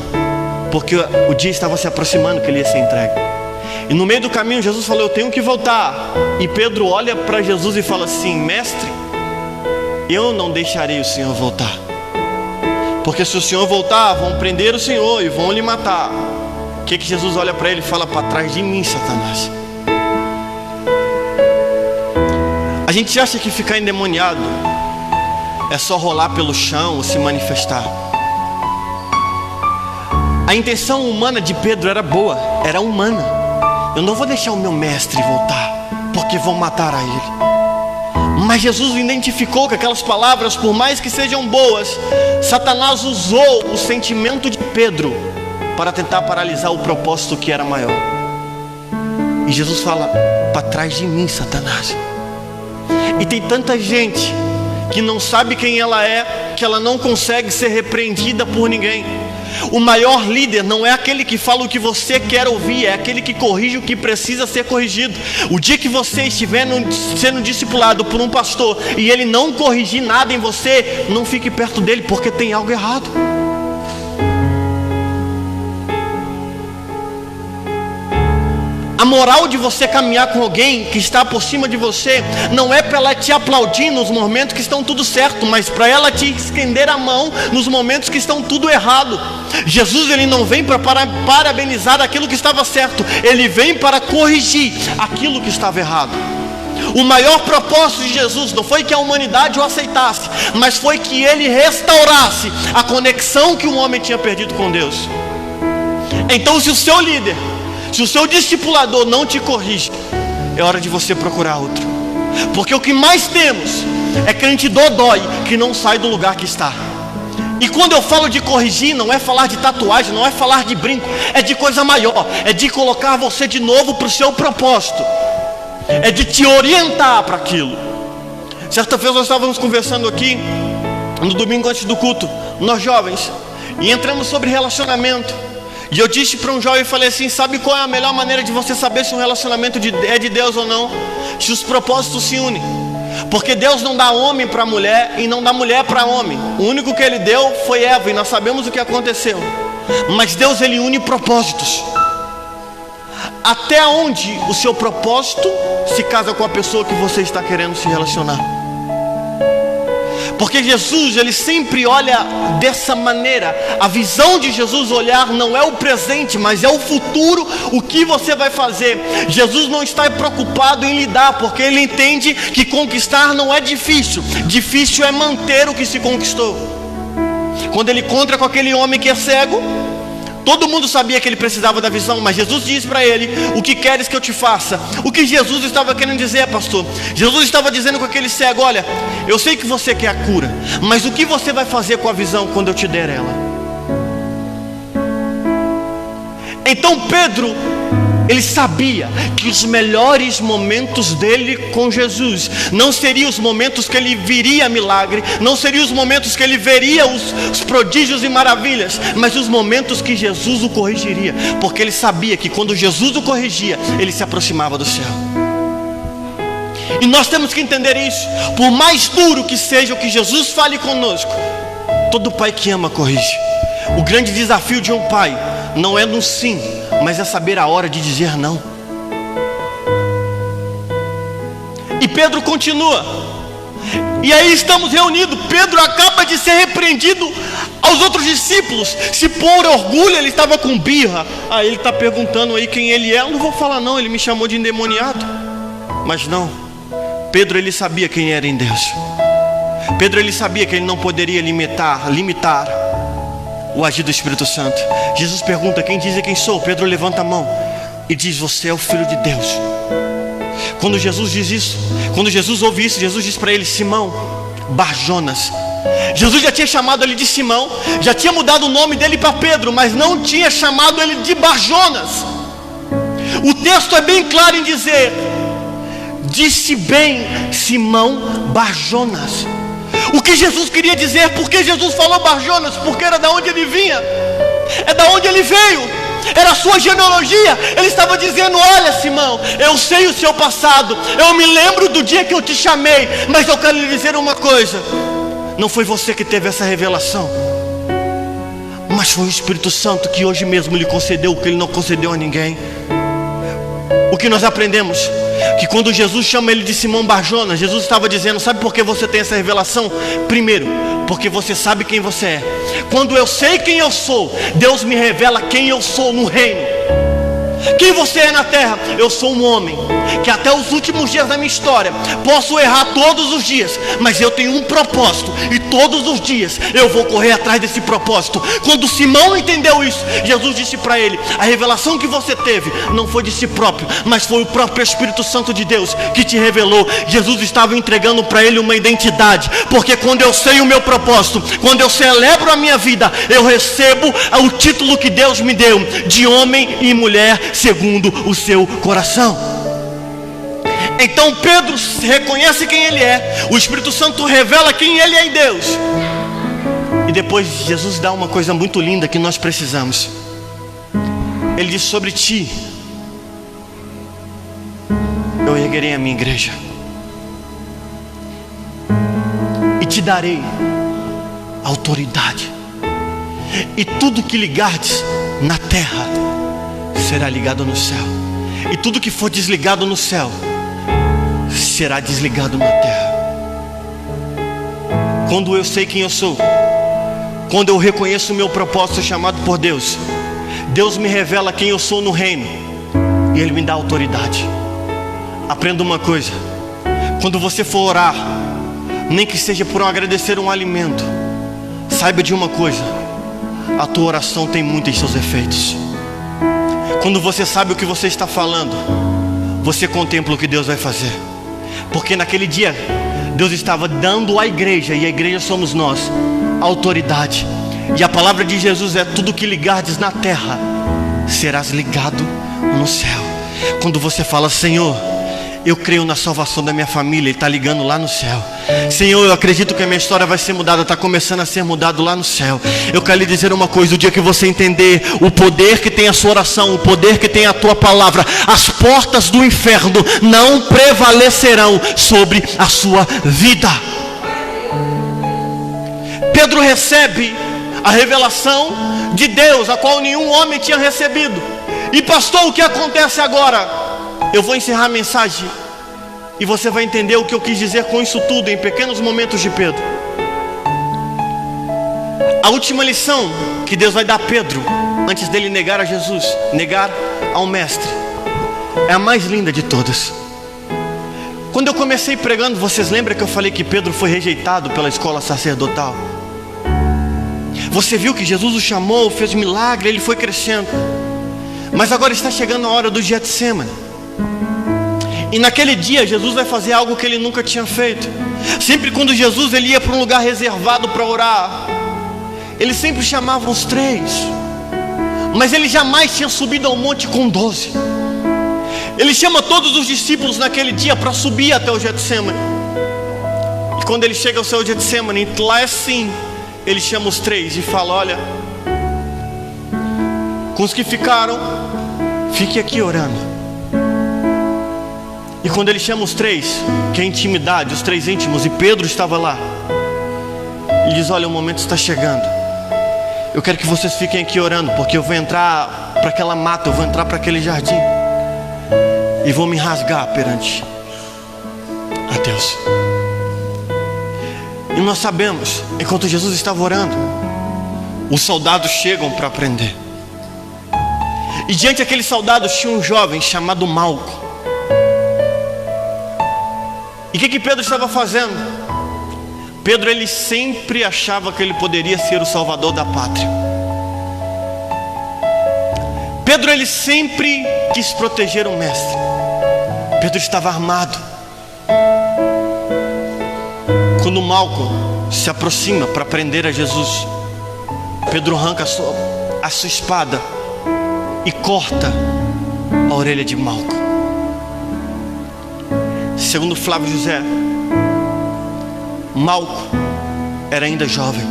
porque o dia estava se aproximando que ele ia ser entregue. E no meio do caminho Jesus falou: eu tenho que voltar. E Pedro olha para Jesus e fala assim: mestre, eu não deixarei o Senhor voltar, porque se o Senhor voltar, vão prender o Senhor e vão lhe matar. O que Jesus olha para ele e fala: para trás de mim, Satanás. A gente acha que ficar endemoniado é só rolar pelo chão ou se manifestar. A intenção humana de Pedro era boa, era humana. Eu não vou deixar o meu mestre voltar, porque vão matar a ele. Mas Jesus identificou que aquelas palavras, por mais que sejam boas, Satanás usou o sentimento de Pedro para tentar paralisar o propósito que era maior. E Jesus fala: para trás de mim, Satanás. E tem tanta gente que não sabe quem ela é, que ela não consegue ser repreendida por ninguém. O maior líder não é aquele que fala o que você quer ouvir, é aquele que corrige o que precisa ser corrigido. O dia que você estiver sendo discipulado por um pastor e ele não corrigir nada em você, não fique perto dele, porque tem algo errado. A moral de você caminhar com alguém que está por cima de você não é para ela te aplaudir nos momentos que estão tudo certo, mas para ela te estender a mão nos momentos que estão tudo errado. Jesus, ele não vem para parabenizar aquilo que estava certo, ele vem para corrigir aquilo que estava errado. O maior propósito de Jesus não foi que a humanidade o aceitasse, mas foi que ele restaurasse a conexão que o homem tinha perdido com Deus. Então, se o seu líder, se o seu discipulador não te corrige, é hora de você procurar outro. Porque o que mais temos é crente dodói que não sai do lugar que está. E quando eu falo de corrigir, não é falar de tatuagem, não é falar de brinco, é de coisa maior, é de colocar você de novo para o seu propósito, é de te orientar para aquilo. Certa vez nós estávamos conversando aqui no domingo antes do culto, nós jovens, e entramos sobre relacionamento. E eu disse para um jovem e falei assim: sabe qual é a melhor maneira de você saber se um relacionamento é de Deus ou não? Se os propósitos se unem. Porque Deus não dá homem para mulher e não dá mulher para homem. O único que ele deu foi Eva, e nós sabemos o que aconteceu. Mas Deus, ele une propósitos. Até onde o seu propósito se casa com a pessoa que você está querendo se relacionar. Porque Jesus, ele sempre olha dessa maneira. A visão de Jesus olhar não é o presente, mas é o futuro, o que você vai fazer. Jesus não está preocupado em lidar, porque ele entende que conquistar não é difícil. Difícil é manter o que se conquistou. Quando ele encontra com aquele homem que é cego, todo mundo sabia que ele precisava da visão, mas Jesus diz para ele: o que queres que eu te faça? O que Jesus estava querendo dizer, pastor? Jesus estava dizendo com aquele cego: olha, eu sei que você quer a cura, mas o que você vai fazer com a visão quando eu te der ela? Então Pedro, ele sabia que os melhores momentos dele com Jesus não seriam os momentos que ele viria milagre, não seriam os momentos que ele veria os prodígios e maravilhas, mas os momentos que Jesus o corrigiria, porque ele sabia que quando Jesus o corrigia, ele se aproximava do céu. E nós temos que entender isso. Por mais duro que seja o que Jesus fale conosco, todo pai que ama corrige. O grande desafio de um pai não é no sim, mas é saber a hora de dizer não. E Pedro continua. E aí estamos reunidos. Pedro acaba de ser repreendido aos outros discípulos. Se por orgulho ele estava com birra, aí ele está perguntando aí quem ele é. Eu não vou falar não, ele me chamou de endemoniado. Mas não, Pedro, ele sabia quem era em Deus. Pedro, ele sabia que ele não poderia limitar o agir do Espírito Santo. Jesus pergunta: quem diz quem sou? Pedro levanta a mão e diz: você é o Filho de Deus. Quando Jesus diz isso, quando Jesus ouve isso, Jesus diz para ele: Simão Barjonas. Jesus já tinha chamado ele de Simão, já tinha mudado o nome dele para Pedro, mas não tinha chamado ele de Barjonas. O texto é bem claro em dizer: disse bem Simão Barjonas. O que Jesus queria dizer? Porque Jesus falou Barjonas? Porque era da onde ele vinha, é da onde ele veio, era a sua genealogia. Ele estava dizendo: olha, Simão, eu sei o seu passado, eu me lembro do dia que eu te chamei, mas eu quero lhe dizer uma coisa: não foi você que teve essa revelação, mas foi o Espírito Santo que hoje mesmo lhe concedeu o que ele não concedeu a ninguém. O que nós aprendemos? Que quando Jesus chama ele de Simão Barjonas, Jesus estava dizendo: sabe por que você tem essa revelação? Primeiro, porque você sabe quem você é. Quando eu sei quem eu sou, Deus me revela quem eu sou no reino. Quem você é na terra? Eu sou um homem que até os últimos dias da minha história posso errar todos os dias, mas eu tenho um propósito, e todos os dias eu vou correr atrás desse propósito. Quando Simão entendeu isso, Jesus disse para ele: a revelação que você teve não foi de si próprio, mas foi o próprio Espírito Santo de Deus que te revelou. Jesus estava entregando para ele uma identidade, porque quando eu sei o meu propósito, quando eu celebro a minha vida, eu recebo o título que Deus me deu de homem e mulher segundo o seu coração. Então Pedro reconhece quem ele é, o Espírito Santo revela quem ele é em Deus, e depois Jesus dá uma coisa muito linda que nós precisamos. Ele diz: sobre ti eu erguerei a minha igreja, e te darei autoridade, e tudo que ligardes na terra será ligado no céu, e tudo que for desligado no céu será desligado na terra. Quando eu sei quem eu sou, quando eu reconheço o meu propósito chamado por Deus, Deus me revela quem eu sou no reino, e Ele me dá autoridade. Aprenda uma coisa: quando você for orar, nem que seja por agradecer um alimento, saiba de uma coisa: a tua oração tem muitos seus efeitos. Quando você sabe o que você está falando, você contempla o que Deus vai fazer. Porque naquele dia Deus estava dando à igreja, e a igreja somos nós, autoridade. E a palavra de Jesus é: tudo que ligardes na terra serás ligado no céu. Quando você fala: Senhor, eu creio na salvação da minha família, Ele está ligando lá no céu. Senhor, eu acredito que a minha história vai ser mudada, está começando a ser mudado lá no céu. Eu quero lhe dizer uma coisa: o dia que você entender o poder que tem a sua oração, o poder que tem a tua palavra, as portas do inferno não prevalecerão sobre a sua vida. Pedro recebe a revelação de Deus, a qual nenhum homem tinha recebido. E pastor, o que acontece agora? Eu vou encerrar a mensagem e você vai entender o que eu quis dizer com isso tudo em pequenos momentos de Pedro. A última lição que Deus vai dar a Pedro, antes dele negar a Jesus, negar ao mestre, é a mais linda de todas. Quando eu comecei pregando, vocês lembram que eu falei que Pedro foi rejeitado pela escola sacerdotal? Você viu que Jesus o chamou, fez milagre, ele foi crescendo. Mas agora está chegando a hora do Getsemane. E naquele dia Jesus vai fazer algo que ele nunca tinha feito. Sempre quando Jesus ele ia para um lugar reservado para orar, ele sempre chamava os 3. Mas ele jamais tinha subido ao monte com 12. Ele chama todos os discípulos naquele dia para subir até o Getsemane. E quando ele chega ao seu Getsemane, lá é assim, ele chama os 3 e fala: olha, com os que ficaram, fique aqui orando. E quando ele chama os 3, que é intimidade, os 3 íntimos, e Pedro estava lá, ele diz: olha, o momento está chegando. Eu quero que vocês fiquem aqui orando, porque eu vou entrar para aquela mata, eu vou entrar para aquele jardim, e vou me rasgar perante a Deus. E nós sabemos, enquanto Jesus estava orando, os soldados chegam para prender. E diante daqueles soldados tinha um jovem chamado Malco. E o que Pedro estava fazendo? Pedro ele sempre achava que ele poderia ser o salvador da pátria. Pedro ele sempre quis proteger o mestre. Pedro estava armado. Quando Malco se aproxima para prender a Jesus, Pedro arranca a sua espada e corta a orelha de Malco. Segundo Flávio José, Malco era ainda jovem,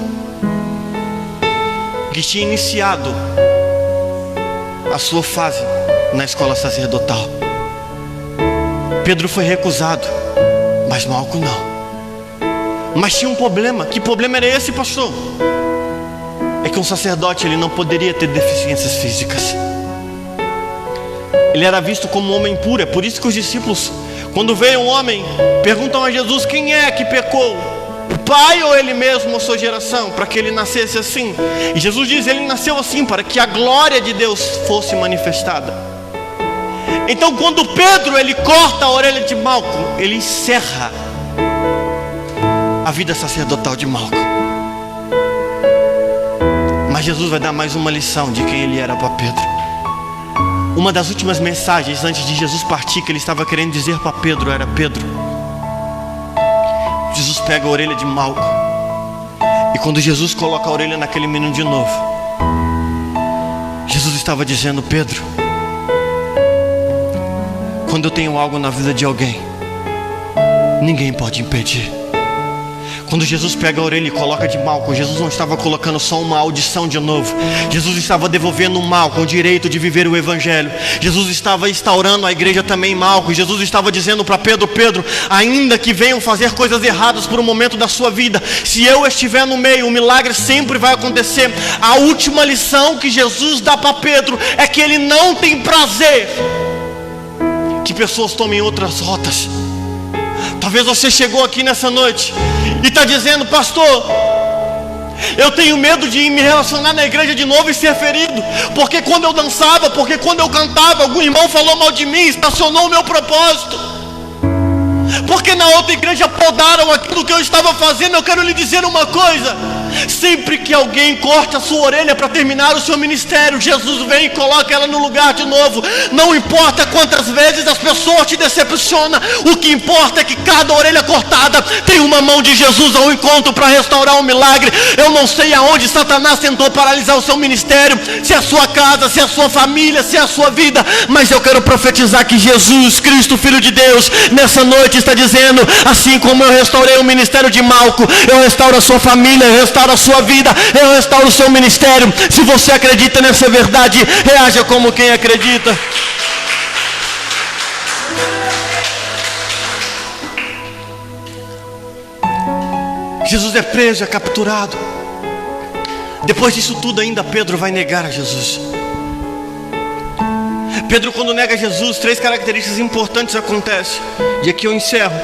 que tinha iniciado a sua fase na escola sacerdotal. Pedro foi recusado, mas Malco não. Mas tinha um problema. Que problema era esse, pastor? É que um sacerdote ele não poderia ter deficiências físicas. Ele era visto como um homem puro. É por isso que os discípulos, quando veio um homem, perguntam a Jesus: quem é que pecou? O pai ou ele mesmo ou sua geração, para que ele nascesse assim? E Jesus diz: ele nasceu assim para que a glória de Deus fosse manifestada. Então quando Pedro ele corta a orelha de Malco, ele encerra a vida sacerdotal de Malco. Mas Jesus vai dar mais uma lição de quem ele era para Pedro. Uma das últimas mensagens antes de Jesus partir que ele estava querendo dizer para Pedro era: Pedro, Jesus pega a orelha de Malco. E quando Jesus coloca a orelha naquele menino de novo, Jesus estava dizendo: Pedro, quando eu tenho algo na vida de alguém, ninguém pode impedir. Quando Jesus pega a orelha e coloca de Malco, Jesus não estava colocando só uma audição de novo. Jesus estava devolvendo Malco o direito de viver o Evangelho. Jesus estava instaurando a igreja também em Malco. Jesus estava dizendo para Pedro: Pedro, ainda que venham fazer coisas erradas por um momento da sua vida, se eu estiver no meio, o milagre sempre vai acontecer. A última lição que Jesus dá para Pedro é que ele não tem prazer que pessoas tomem outras rotas. Talvez você chegou aqui nessa noite e está dizendo: pastor, eu tenho medo de me relacionar na igreja de novo e ser ferido, porque quando eu dançava, porque quando eu cantava, algum irmão falou mal de mim, estacionou o meu propósito, porque na outra igreja podaram aquilo que eu estava fazendo. Eu quero lhe dizer uma coisa: sempre que alguém corta a sua orelha para terminar o seu ministério, Jesus vem e coloca ela no lugar de novo. Não importa quantas vezes as pessoas te decepcionam, o que importa é que cada orelha cortada tem uma mão de Jesus ao encontro para restaurar um milagre. Eu não sei aonde Satanás tentou paralisar o seu ministério, se é a sua casa, se é a sua família, se é a sua vida, mas eu quero profetizar que Jesus Cristo, Filho de Deus, nessa noite está dizendo: assim como eu restaurei o ministério de Malco, eu restauro a sua família, eu restauro a sua vida, eu restauro o seu ministério. Se você acredita nessa verdade, reaja como quem acredita. Jesus é preso, é capturado. Depois disso tudo ainda Pedro vai negar a Jesus. Pedro, quando nega Jesus, 3 características importantes acontecem. E aqui eu encerro.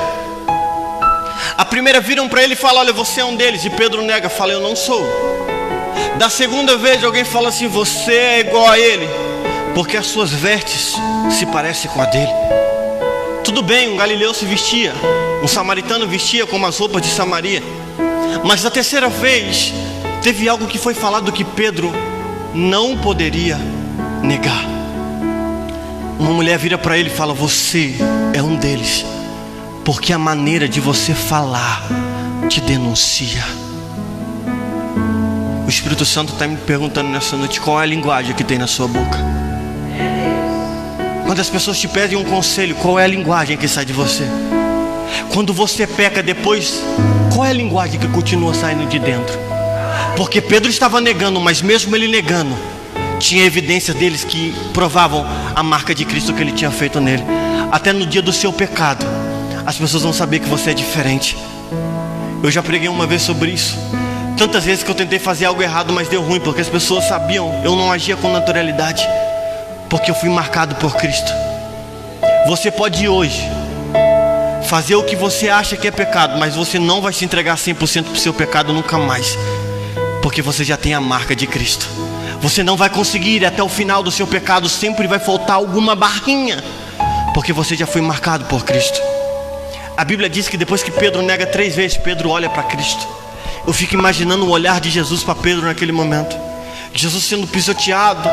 A primeira, viram para ele e falam: olha, você é um deles. E Pedro nega, fala: eu não sou. Da segunda vez alguém fala assim: você é igual a ele, porque as suas vestes se parecem com a dele. Tudo bem, um galileu se vestia, um samaritano vestia como as roupas de Samaria. Mas da terceira vez teve algo que foi falado que Pedro não poderia negar. Uma mulher vira para ele e fala: você é um deles, porque a maneira de você falar te denuncia. O Espírito Santo está me perguntando nessa noite: qual é a linguagem que tem na sua boca? Quando as pessoas te pedem um conselho, qual é a linguagem que sai de você? Quando você peca depois, qual é a linguagem que continua saindo de dentro? Porque Pedro estava negando, mas mesmo ele negando, tinha evidências deles que provavam a marca de Cristo que ele tinha feito nele. Até no dia do seu pecado, as pessoas vão saber que você é diferente. Eu já preguei uma vez sobre isso. Tantas vezes que eu tentei fazer algo errado, mas deu ruim, porque as pessoas sabiam, eu não agia com naturalidade, porque eu fui marcado por Cristo. Você pode ir hoje fazer o que você acha que é pecado, mas você não vai se entregar 100% para o seu pecado nunca mais, porque você já tem a marca de Cristo. Você não vai conseguir ir até o final do seu pecado, sempre vai faltar alguma barrinha, porque você já foi marcado por Cristo. A Bíblia diz que depois que Pedro nega 3 vezes, Pedro olha para Cristo. Eu fico imaginando o olhar de Jesus para Pedro naquele momento, Jesus sendo pisoteado,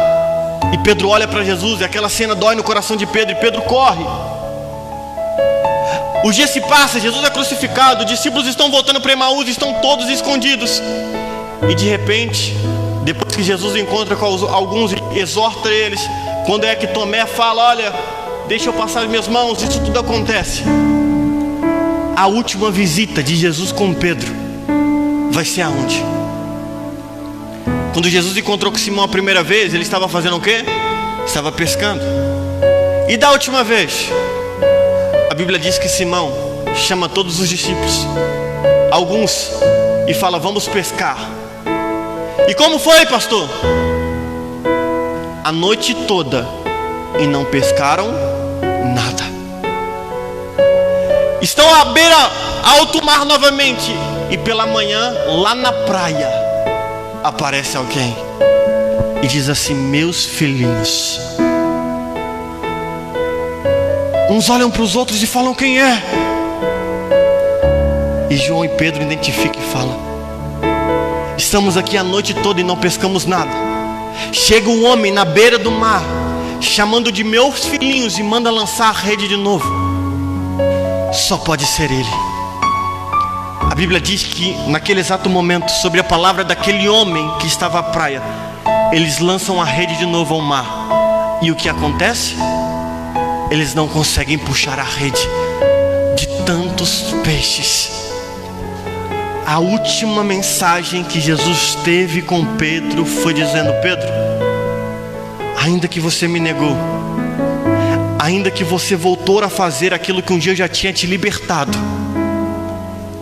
e Pedro olha para Jesus, e aquela cena dói no coração de Pedro, e Pedro corre. O dia se passa, Jesus é crucificado, os discípulos estão voltando para Emaús, estão todos escondidos. E de repente, depois que Jesus encontra com alguns e exorta eles, quando é que Tomé fala: olha, deixa eu passar as minhas mãos, isso tudo acontece. A última visita de Jesus com Pedro vai ser aonde? Quando Jesus encontrou com Simão a primeira vez, ele estava fazendo o quê? Estava pescando. E da última vez, a Bíblia diz que Simão chama todos os discípulos, alguns, e fala: vamos pescar. E como foi, pastor? A noite toda e não pescaram nada. Estão à beira, alto mar novamente, e pela manhã, lá na praia, aparece alguém e diz assim: meus filhinhos, Uns olham para os outros e falam: quem é? E João e Pedro identificam e falam: estamos aqui a noite toda e não pescamos nada. Chega um homem na beira do mar, chamando de meus filhinhos, e manda lançar a rede de novo. Só pode ser ele. A Bíblia diz que naquele exato momento, sobre a palavra daquele homem que estava à praia, eles lançam a rede de novo ao mar. E o que acontece? Eles não conseguem puxar a rede de tantos peixes. A última mensagem que Jesus teve com Pedro foi dizendo: Pedro, ainda que você me negou, ainda que você voltou a fazer aquilo que um dia eu já tinha te libertado,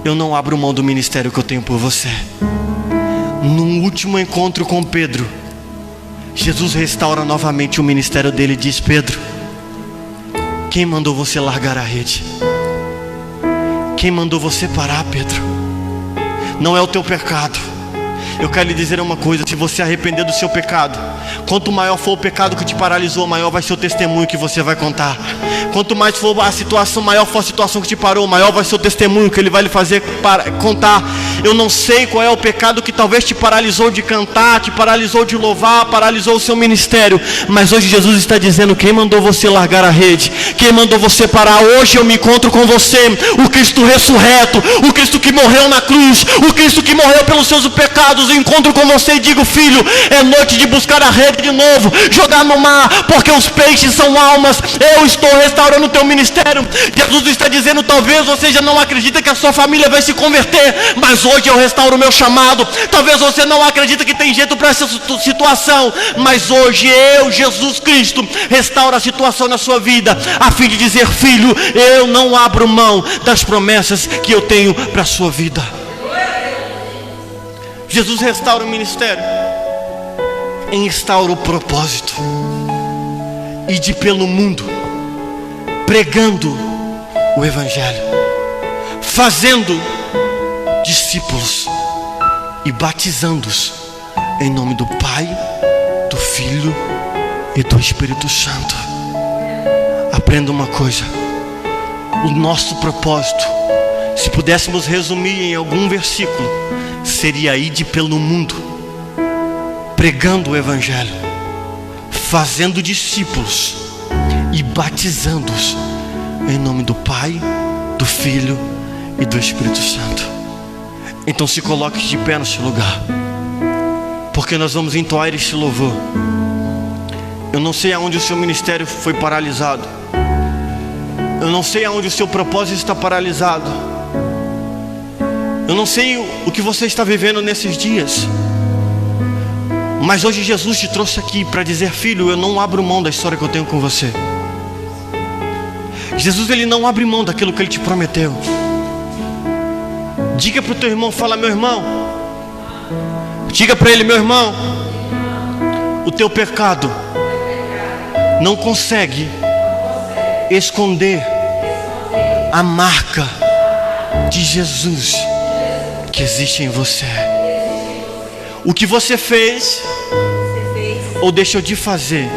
eu não abro mão do ministério que eu tenho por você. Num último encontro com Pedro, Jesus restaura novamente o ministério dele e diz: Pedro, quem mandou você largar a rede? Quem mandou você parar, Pedro? Não é o teu pecado. Eu quero lhe dizer uma coisa: se você arrepender do seu pecado, quanto maior for o pecado que te paralisou, maior vai ser o testemunho que você vai contar. Quanto mais for a situação, maior for a situação que te parou, maior vai ser o testemunho que ele vai lhe fazer contar. Eu não sei qual é o pecado que talvez te paralisou de cantar, te paralisou de louvar, paralisou o seu ministério, mas hoje Jesus está dizendo: quem mandou você largar a rede? Quem mandou você parar? Hoje eu me encontro com você, o Cristo ressurreto, o Cristo que morreu na cruz, o Cristo que morreu pelos seus pecados. Eu encontro com você e digo: filho, é noite de buscar a rede de novo, jogar no mar, porque os peixes são almas. Eu estou restaurando o teu ministério. Jesus está dizendo: talvez você já não acredita que a sua família vai se converter, mas hoje eu restauro o meu chamado. Talvez você não acredita que tem jeito para essa situação, mas hoje eu, Jesus Cristo, restauro a situação na sua vida, a fim de dizer: filho, eu não abro mão das promessas que eu tenho para a sua vida. Jesus restaura o ministério, instaura o propósito: ide pelo mundo, pregando o Evangelho, fazendo discípulos e batizando-os em nome do Pai, do Filho e do Espírito Santo. Aprenda uma coisa: o nosso propósito, se pudéssemos resumir em algum versículo, seria: ide pelo mundo, pregando o Evangelho, fazendo discípulos e batizando-os em nome do Pai, do Filho e do Espírito Santo. Então se coloque de pé no seu lugar, porque nós vamos entoar este louvor. Eu não sei aonde o seu ministério foi paralisado, eu não sei aonde o seu propósito está paralisado, eu não sei o que você está vivendo nesses dias, mas hoje Jesus te trouxe aqui para dizer: filho, eu não abro mão da história que eu tenho com você. Jesus, ele não abre mão daquilo que ele te prometeu. Diga para o teu irmão, fala: meu irmão. Diga para ele: meu irmão, o teu pecado não consegue esconder a marca de Jesus que existe em você. O que você fez ou deixou de fazer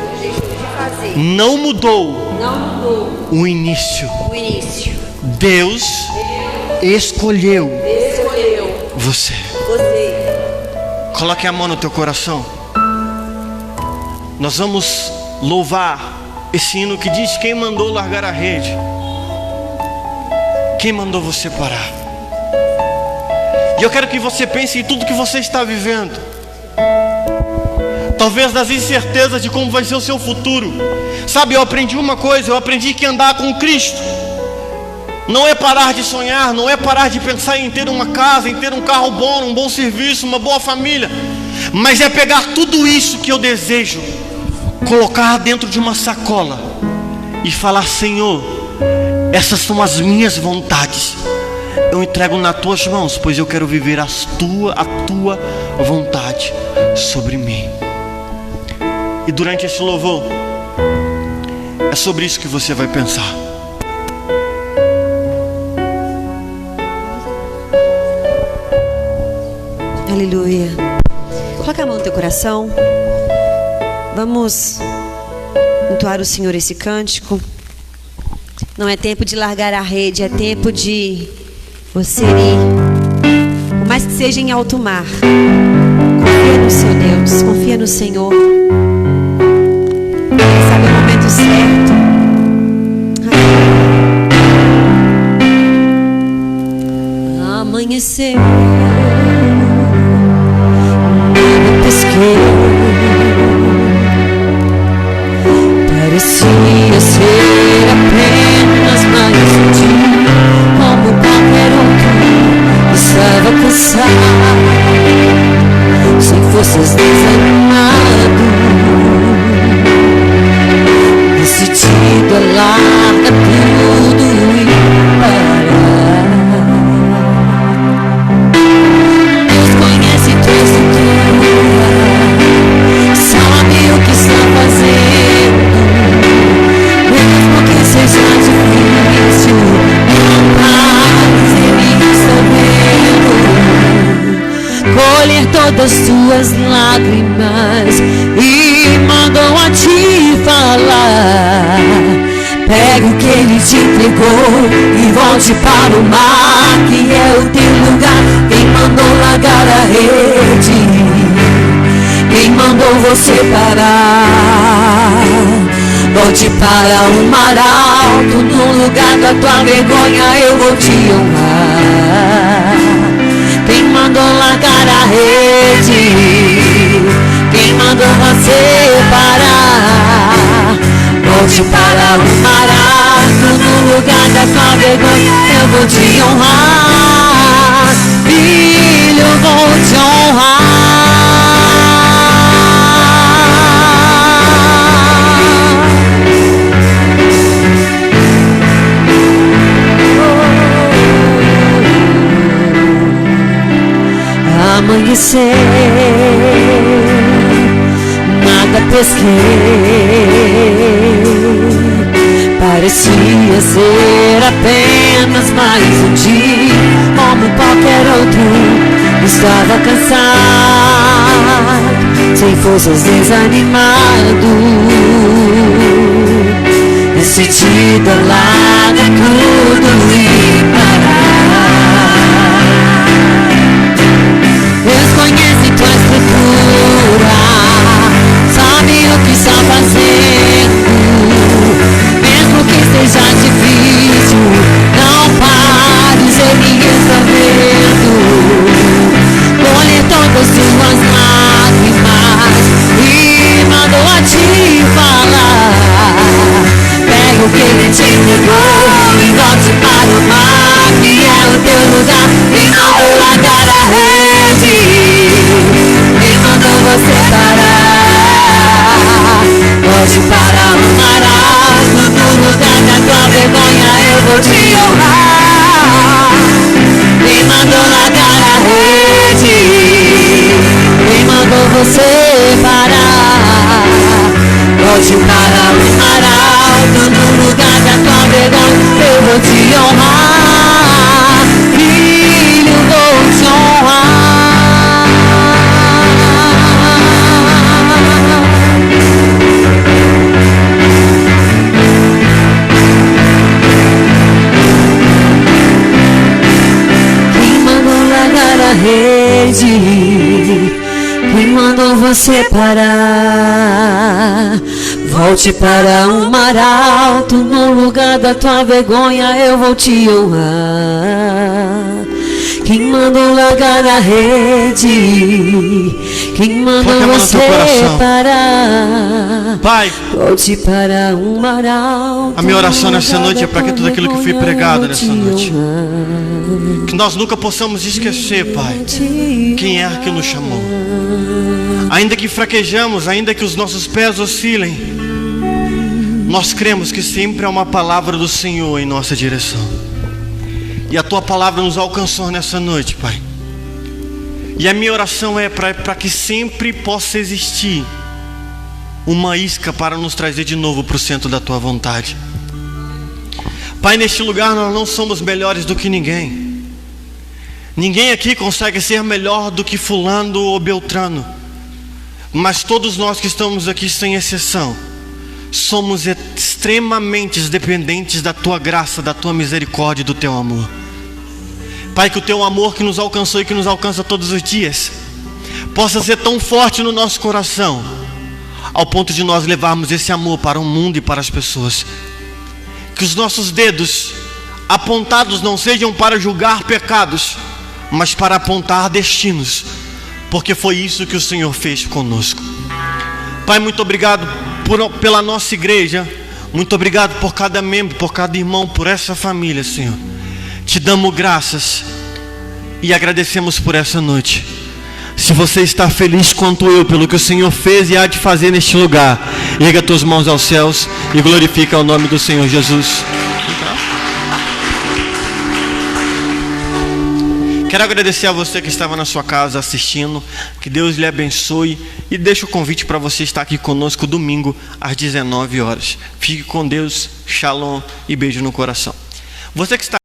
não mudou o início. Deus escolheu você. Coloque a mão no teu coração. Nós vamos louvar esse hino que diz: quem mandou largar a rede? Quem mandou você parar? E eu quero que você pense em tudo que você está vivendo, talvez das incertezas de como vai ser o seu futuro. Sabe, eu aprendi uma coisa: eu aprendi que andar com Cristo não é parar de sonhar, não é parar de pensar em ter uma casa, em ter um carro bom, um bom serviço, uma boa família, mas é pegar tudo isso que eu desejo, colocar dentro de uma sacola e falar: Senhor, essas são as minhas vontades, eu entrego nas tuas mãos, pois eu quero viver a tua vontade sobre mim. E durante esse louvor, é sobre isso que você vai pensar. Aleluia. Coloca a mão no teu coração. Vamos entoar o Senhor esse cântico. Não é tempo de largar a rede, é tempo de você ir, por mais que seja em alto mar. Confia no seu Deus, confia no Senhor. Ele sabe o momento certo. Amanheceu, eu pesquei. Parecia ser apenas mais um dia, como qualquer outro. Estava cansado, sem forças, desanimado, decidido a largar tudo e parar. Deus conhece tua estrutura, sabe o que está fazendo. Mesmo que seja difícil, não pares, Ele está vendo. Colher todas tuas lágrimas e mandou a te falar. Pegue o que Ele te entregou e volte para o mar, que é o teu lugar. Quem mandou largar a rede? Quem mandou você parar? Volte para o mar alto, no lugar da tua vergonha eu vou te honrar. Quem mandou largar a rede? Quem mandou você parar? Volte para o mar alto, no lugar da tua vergonha eu vou te honrar. Filho, eu vou te honrar. Amanhecer, nada pesquei. Parecia ser apenas mais um dia, como qualquer outro. Estava cansado, sem forças, desanimado, decidido a largar tudo e parar. Deus conhece tua estrutura, sabe o que está fazendo. Mesmo que seja difícil, não pares, Ele está vendo. Colhe todas suas lágrimas e mandou a te falar. Pega o que Ele te entregou e volte para o mar, que é o teu lugar. Quem mandou largar a rede? Quem mandou você parar? Volte para o mar alto, no lugar da tua vergonha eu vou te honrar. Quem mandou largar a rede? Quem mandou você parar? Volte para o mar alto, no lugar da tua vergonha eu vou te honrar. Filho, vou te honrar. Quem mandou largar a rede? Quem mandou você parar? Volte para o mar alto, no lugar da tua vergonha eu vou te honrar. Quem mandou largar a rede? Quem mandou você parar? Pai, volte para o mar alto. A minha oração nessa noite é para que tudo aquilo que foi pregado nessa noite, que nós nunca possamos esquecer, Pai, quem é que nos chamou. Ainda que fraquejamos, ainda que os nossos pés oscilem, nós cremos que sempre há uma palavra do Senhor em nossa direção. E a Tua palavra nos alcançou nessa noite, Pai. E a minha oração é para que sempre possa existir uma isca para nos trazer de novo para o centro da Tua vontade. Pai, neste lugar nós não somos melhores do que ninguém. Ninguém aqui consegue ser melhor do que fulano ou beltrano. Mas todos nós que estamos aqui, sem exceção, somos extremamente dependentes da Tua graça, da Tua misericórdia e do Teu amor. Pai, que o Teu amor que nos alcançou e que nos alcança todos os dias possa ser tão forte no nosso coração, ao ponto de nós levarmos esse amor para o mundo e para as pessoas. Que os nossos dedos apontados não sejam para julgar pecados, mas para apontar destinos, porque foi isso que o Senhor fez conosco. Pai, muito obrigado pela nossa igreja, muito obrigado por cada membro, por cada irmão, por essa família, Senhor. Te damos graças e agradecemos por essa noite. Se você está feliz quanto eu pelo que o Senhor fez e há de fazer neste lugar, erga tuas mãos aos céus e glorifica o nome do Senhor Jesus. Quero agradecer a você que estava na sua casa assistindo. Que Deus lhe abençoe. E deixo o convite para você estar aqui conosco domingo às 19 horas. Fique com Deus, shalom e beijo no coração. Você que está